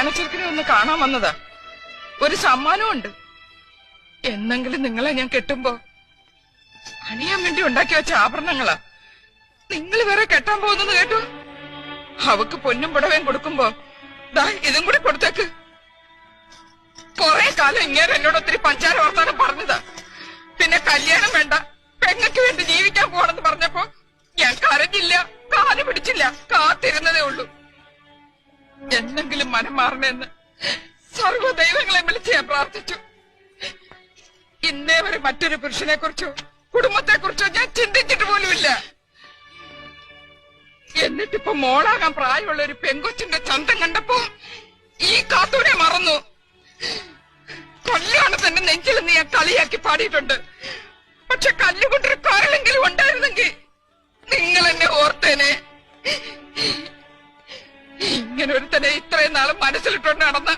കല്യാണച്ചെറുക്കിനെ ഒന്ന് കാണാൻ വന്നതാ. ഒരു സമ്മാനവും ഉണ്ട്. എന്നെങ്കിലും നിങ്ങളെ ഞാൻ കെട്ടുമ്പോ അണിയാൻ വേണ്ടി ഉണ്ടാക്കി വെച്ച ആഭരണങ്ങളാ. നിങ്ങൾ വേറെ കെട്ടാൻ പോകുന്നെന്ന് കേട്ടു. അവക്ക് പൊന്നും പുടവയും കൊടുക്കുമ്പോ ദാ ഇതും കൂടി കൊടുത്തേക്ക്. കൊറേ കാലം ഇങ്ങനെ എന്നോട് ഒത്തിരി പഞ്ചാര വർത്താനം പറഞ്ഞതാ. പിന്നെ കല്യാണം വേണ്ട, പെങ്ങക്ക് വേണ്ടി ജീവിക്കാൻ പോണെന്ന് പറഞ്ഞപ്പോ ഞാൻ കരഞ്ഞില്ല, കാല് പിടിച്ചില്ല, കാത്തിരുന്നതേ ഉള്ളൂ. എന്നെങ്കിലും മനം മാറണമെന്ന് സർവ്വ ദൈവങ്ങളെ വിളിച്ച് ഞാൻ പ്രാർത്ഥിച്ചു. ഇന്നേ വരെ മറ്റൊരു പുരുഷനെ കുറിച്ചോ കുടുംബത്തെ കുറിച്ചോ ഞാൻ ചിന്തിച്ചിട്ട് പോലുമില്ല. എന്നിട്ടിപ്പോ മോളാകാൻ പ്രായമുള്ള ഒരു പെങ്കൊച്ചിന്റെ ചന്തം കണ്ടപ്പോ ഈ കാത്തൂരെ മറന്നു. കൊല്ലാണ് തന്നെ നെഞ്ചിൽ നീ ഞാൻ കളിയാക്കി പാടിയിട്ടുണ്ട്. പക്ഷെ കല്ലുകൊണ്ടൊരു കാരലെങ്കിലും ഉണ്ടായിരുന്നെങ്കിൽ നിങ്ങൾ എന്നെ ഓർത്തേനെ. ഇങ്ങനെ ഒരുത്തനെ ഇത്രയും നാളും മനസ്സിലിട്ടുണ്ട് നടന്ന്